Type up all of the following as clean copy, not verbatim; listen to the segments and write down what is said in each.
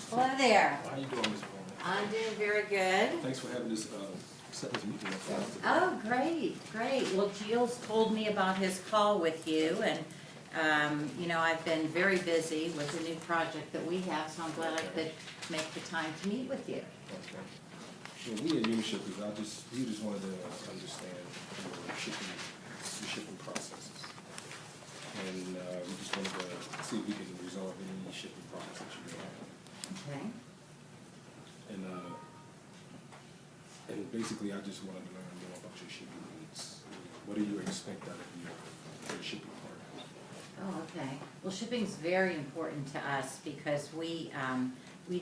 Hello there. How you doing, Ms. Bowman? I'm doing very good. Thanks for having this, set this meeting up for us today. Oh, great, great. Well, Gilles told me about his call with you, and, you know, I've been very busy with the new project that we have, so I'm glad I could make the time to meet with you. Okay. Well, we at Unishippers, we just wanted to understand your shipping processes. And, we just wanted to see if we can resolve any shipping problems that you may have. Okay. And basically, I just wanted to learn more about your shipping needs. What do you expect out of your shipping partner? Oh, okay. Well, shipping's very important to us because we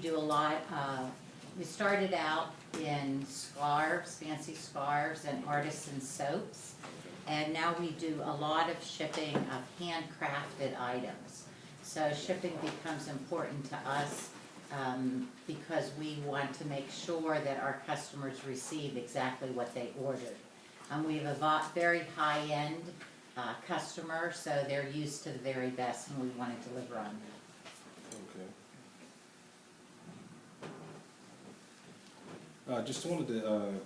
do a lot of, we started out in scarves, fancy scarves and artisan soaps. And now we do a lot of shipping of handcrafted items. So shipping becomes important to us because we want to make sure that our customers receive exactly what they ordered. We have a very high-end customer, so they're used to the very best, and we want to deliver on that. Okay. Just wanted to,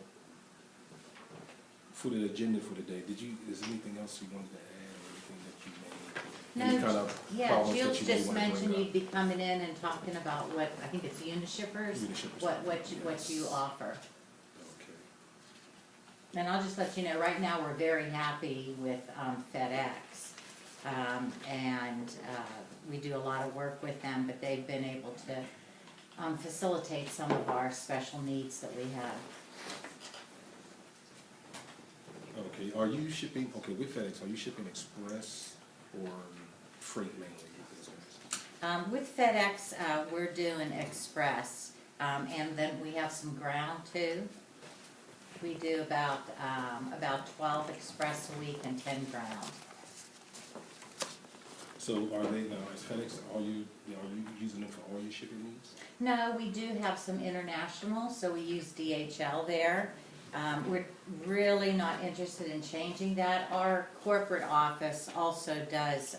for the agenda for today, is there anything else you wanted to add, or anything that you may, any kind of Yeah, problems Jill that you may just want to mentioned bring you'd be coming in and talking about what, I think it's Unishippers, Unishippers. what you offer. Okay. And I'll just let you know, right now, we're very happy with FedEx. We do a lot of work with them, but they've been able to facilitate some of our special needs that we have. Okay, are you shipping, with FedEx, are you shipping express or freight mainly? With FedEx, we're doing express, and then we have some ground too. We do about 12 express a week and 10 ground. So are they, is FedEx, are you using them for all your shipping needs? No, we do have some international, so we use DHL there. We're really not interested in changing that. Our corporate office also does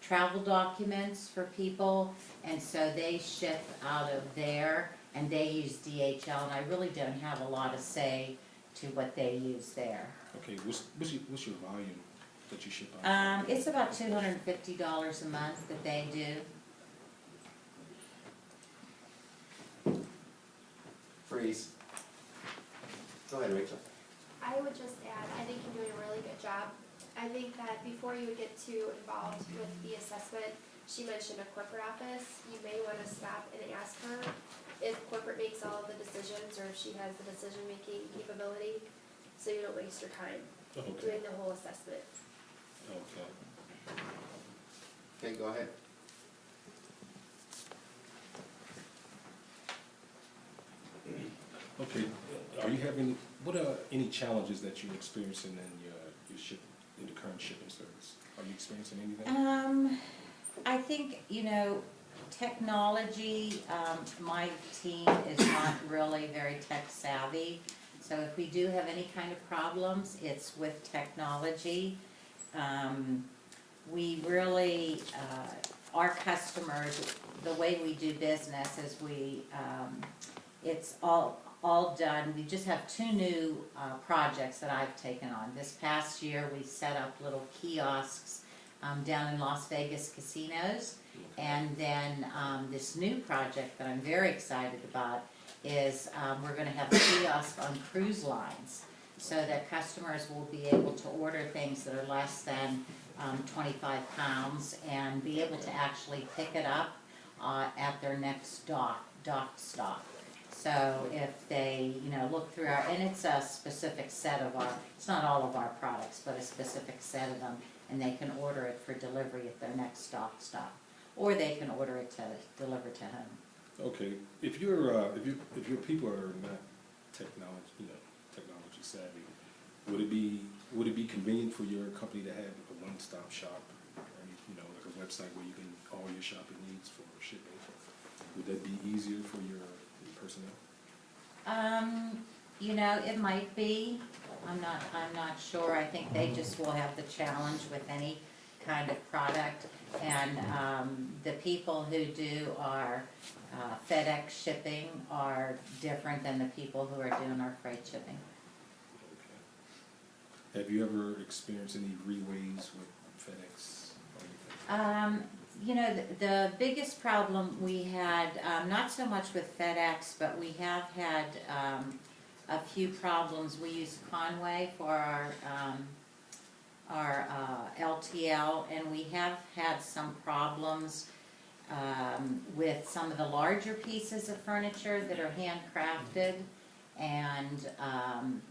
travel documents for people, and so they ship out of there, and they use DHL, and I really don't have a lot of say to what they use there. Okay, what's your volume that you ship out? It's about $250 a month that they do. Freeze. Go ahead, Rachel. I would just add, I think you're doing a really good job. I think that before you would get too involved with the assessment, she mentioned a corporate office. You may want to stop and ask her if corporate makes all of the decisions or if she has the decision-making capability, so you don't waste your time doing the whole assessment. Okay. Okay, go ahead. Okay, are you having, what are any challenges that you're experiencing in in the current shipping service? Are you experiencing anything? I think, you know, technology, my team is not really very tech savvy. So if we do have any kind of problems, it's with technology. We really, our customers, the way we do business is it's all done. We just have 2 new projects that I've taken on. This past year, we set up little kiosks down in Las Vegas casinos. And then this new project that I'm very excited about is we're going to have a kiosk on cruise lines so that customers will be able to order things that are less than 25 pounds and be able to actually pick it up at their next dock stop. So if they, you know, look through and it's a specific set of it's not all of our products, but a specific set of them, and they can order it for delivery at their next dock stop, or they can order it to deliver to home. Okay, if your people are not technology savvy, would it be convenient for your company to have a one-stop shop, you know, like a website where you can all your shopping needs for shipping? Would that be easier for your personnel? You know, it might be. I'm not sure. I think they just will have the challenge with any kind of product. And the people who do our FedEx shipping are different than the people who are doing our freight shipping. Okay. Have you ever experienced any reways with FedEx or anything? You know, the biggest problem we had, not so much with FedEx, but we have had a few problems. We use Conway for our LTL, and we have had some problems with some of the larger pieces of furniture that are handcrafted, and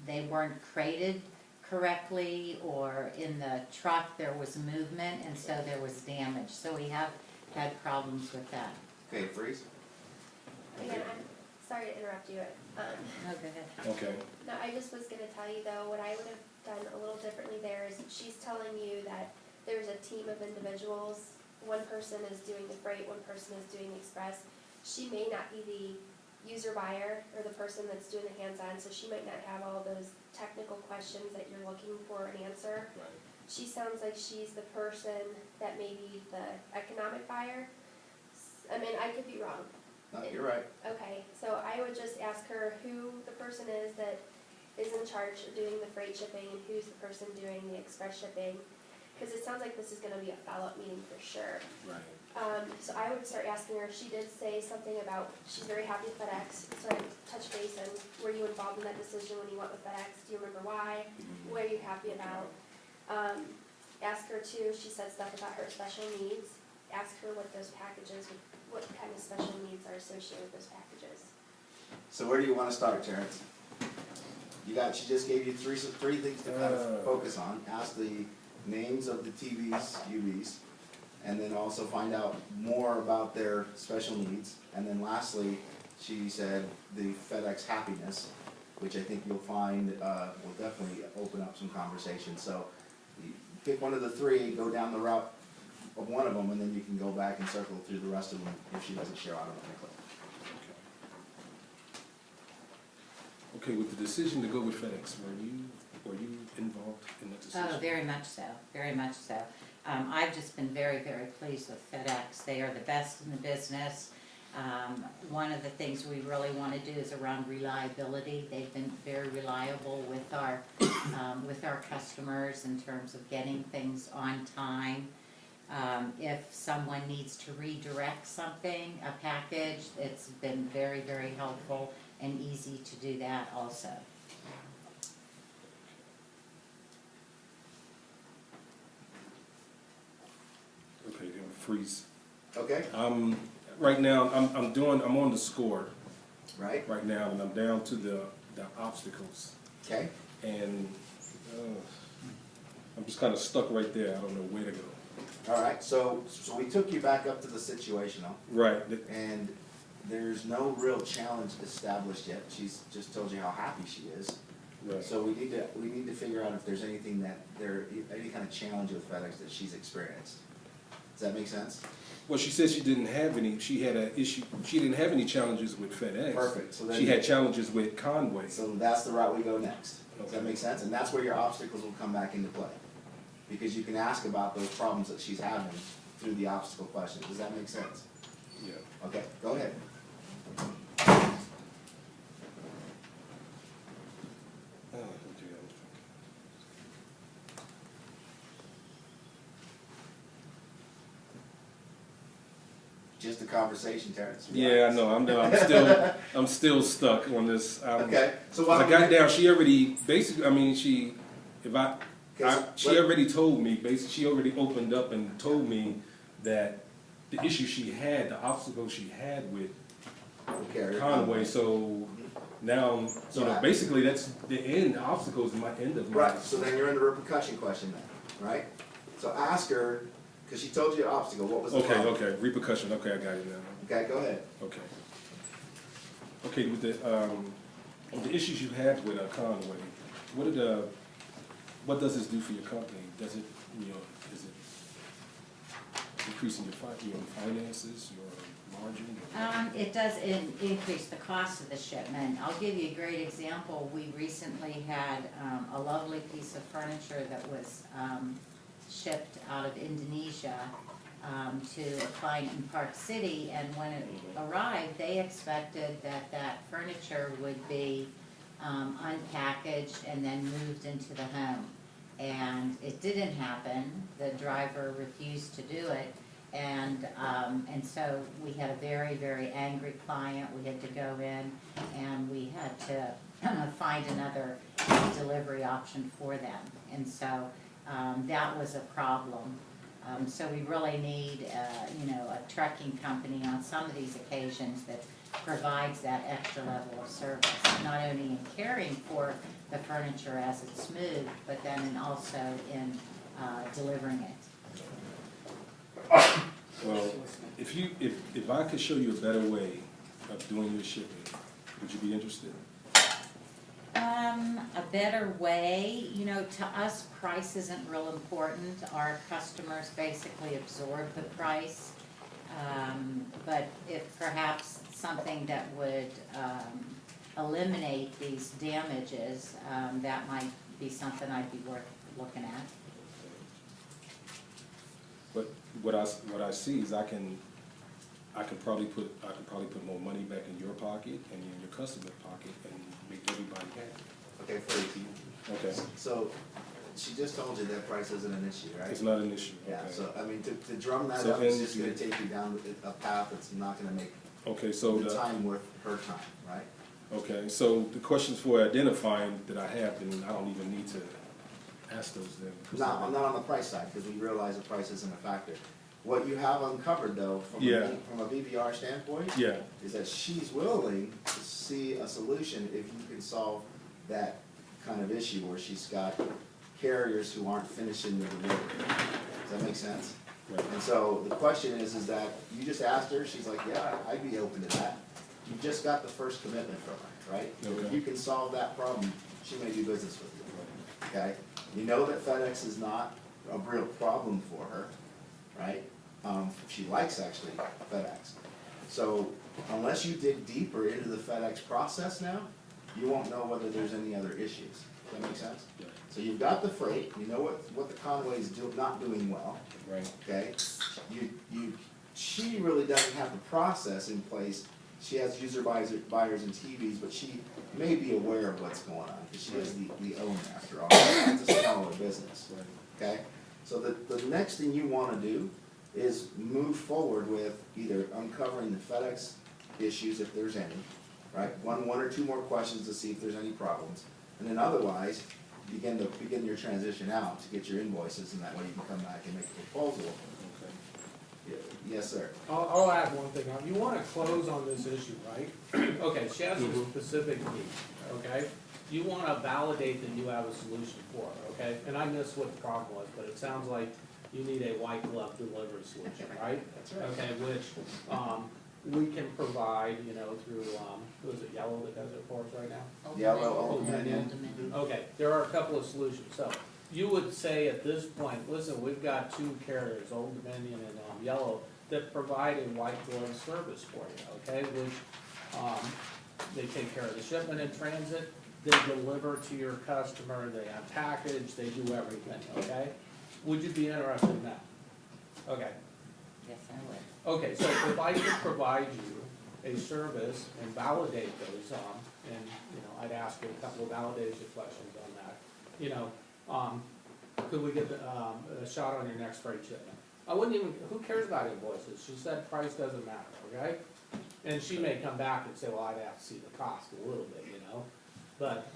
they weren't crated correctly, or in the truck there was movement, and so there was damage. So we have had problems with that. Okay, Freeze? Again, I'm sorry to interrupt you. Oh, go ahead. Okay. No, I just was gonna tell you though, what I would have done a little differently there is she's telling you that there's a team of individuals. One person is doing the freight, one person is doing the express. She may not be the user buyer or the person that's doing the hands-on, so she might not have all those technical questions that you're looking for an answer. Right. She sounds like she's the person that may be the economic buyer. I mean, I could be wrong. No, you're right. Okay, so I would just ask her who the person is that is in charge of doing the freight shipping and who's the person doing the express shipping. Because it sounds like this is gonna be a follow-up meeting for sure. Right. So I would start asking her, she did say something about, she's very happy with FedEx, so I touch base on, were you involved in that decision when you went with FedEx? Do you remember why? What are you happy about? Ask her too, she said stuff about her special needs. Ask her what those packages, what kind of special needs are associated with those packages. So where do you want to start, Terrence? She just gave you three things to kind of focus on. Ask the names of the TVs, UVs, and then also find out more about their special needs. And then lastly, she said the FedEx happiness, which I think you'll find will definitely open up some conversation. So you pick one of the three, go down the route of one of them, and then you can go back and circle through the rest of them if she doesn't share automatically. Okay, with the decision to go with FedEx, were you involved in that decision? Oh, very much so, very much so. I've just been very, very pleased with FedEx. They are the best in the business. One of the things we really want to do is around reliability. They've been very reliable with our customers in terms of getting things on time. If someone needs to redirect something, a package, it's been very, very helpful and easy to do that also. Okay, then Freeze. Okay, Right now, I'm on the score right? right now, and I'm down to the obstacles. Okay, And I'm just kind of stuck right there. I don't know where to go. all right, so we took you back up to the situational, Right. and there's no real challenge established yet. She's just told you how happy she is. Right. So we need to figure out if there's anything any kind of challenge with FedEx that she's experienced. Does that make sense? Well, she said she didn't have any. She had an issue. She didn't have any challenges with FedEx. Perfect. So then She had challenges with Conway. So that's the route we go next. Does that Okay. make sense? And that's where your obstacles will come back into play. Because you can ask about those problems that she's having through the obstacle questions. Does that make sense? Yeah. Okay, go ahead. Oh, okay. Just a conversation, Terrence. Yeah, I know. I'm still stuck on this. Okay, so I why don't got we- down. She already basically. I mean, she Okay, already told me. Basically, she already opened up and told me that the issue she had, the obstacle she had with Okay, Conway. So now, basically, that's the end. The obstacles is my end of my. Right, so then you're in the repercussion question then, right? So ask her, because she told you the obstacle, what was the problem? Okay, repercussion. Okay, I got it now. Okay, go ahead. Okay. Okay, with the issues you have with Conway, what does this do for your company? Does it, is it increasing your finances, your margin? It does increase the cost of the shipment. I'll give you a great example. We recently had a lovely piece of furniture that was shipped out of Indonesia. to a client in Park City, and when it arrived, they expected that that furniture would be unpackaged and then moved into the home. And it didn't happen. The driver refused to do it. And so we had a very, very angry client. We had to go in and we had to find another delivery option for them. And so that was a problem. So we really need, a trucking company on some of these occasions that provides that extra level of service, not only in caring for the furniture as it's moved, but then also in delivering it. Well, if I could show you a better way of doing your shipping, would you be interested? A better way, to us, price isn't real important. Our customers basically absorb the price. But if perhaps something that would eliminate these damages, that might be something I'd be worth looking at. But what I see is I can probably put more money back in your pocket and in your customer's pocket and make everybody happy. Okay, Freddie. Okay, So, she just told you that price isn't an issue, right? it's not an issue, Yeah, okay. so, I mean, to drum that So up is then just gonna take you down a path that's not gonna make Okay, so the time worth her time, right? okay, so the questions for identifying that I have, then I don't even need to ask those then. because No, I- I'm not on the price side, because we realize the price isn't a factor. What you have uncovered though, from Yeah. from a BVR standpoint, Yeah, is that she's willing to see a solution if you can solve that kind of issue where she's got carriers who aren't finishing the delivery. Does that make sense? right, And so the question is that you just asked her, she's like, yeah, I'd be open to that. You just got the first commitment from her, right? If Okay. you can solve that problem, she may do business with you, okay? You know that FedEx is not a real problem for her, right? She likes actually FedEx. So unless you dig deeper into the FedEx process now, you won't know whether there's any other issues. Does that make sense? yeah, So you've got the freight, you know what the Conway's not doing well, right, okay? She really doesn't have the process in place. She has user buyers and TVs, but she may be aware of what's going on, because she is the owner after all. It's a smaller business, right. okay? So the next thing you wanna do is move forward with either uncovering the FedEx issues, if there's any, right? One or two more questions to see if there's any problems. And then otherwise, begin your transition out to get your invoices, and that way you can come back and make a proposal. Okay. Yes, sir. I'll add one thing. You wanna close on this issue, right? Okay, she has a specific need, okay? You wanna validate that you have a solution for her, okay? And I missed what the problem was, but it sounds like you need a white glove delivery solution, right? That's right. Okay, which, we can provide, through, who is it, Yellow that does it for us right now? Yellow, Old Dominion. Dominion. Okay, there are a couple of solutions, so you would say at this point, listen, we've got two carriers, Old Dominion and Yellow, that provide a white glove service for you, okay, which, they take care of the shipment in transit, they deliver to your customer, they unpackage, they do everything, okay? Would you be interested in that? Okay. Yes, I would. Okay, so if I could provide you a service and validate those, and, I'd ask you a couple of validation questions on that. Could we get a shot on your next freight shipment? I wouldn't even, who cares about invoices? She said price doesn't matter, okay? And she may come back and say, well, I'd have to see the cost a little bit, But,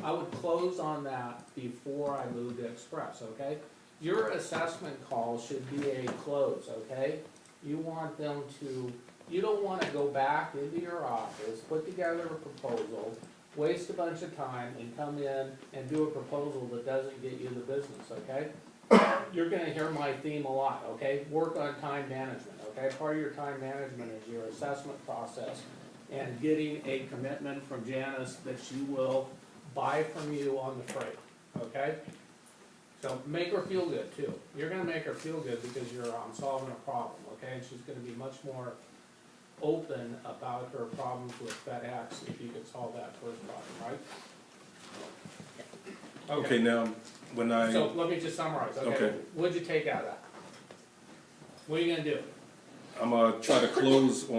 I would close on that before I move to Express, okay? Your assessment call should be a close, okay? You want them to, you don't wanna go back into your office, put together a proposal, waste a bunch of time, and come in and do a proposal that doesn't get you the business, okay? You're gonna hear my theme a lot, okay? Work on time management, okay? Part of your time management is your assessment process and getting a commitment from Janice that she will buy from you on the freight, okay? So make her feel good too. You're gonna make her feel good because you're solving a problem, okay? And she's gonna be much more open about her problems with FedEx if you could solve that first problem, right? Okay, now, when I, So let me just summarize, okay? Okay. What'd you take out of that? What are you gonna do? I'm gonna try to close on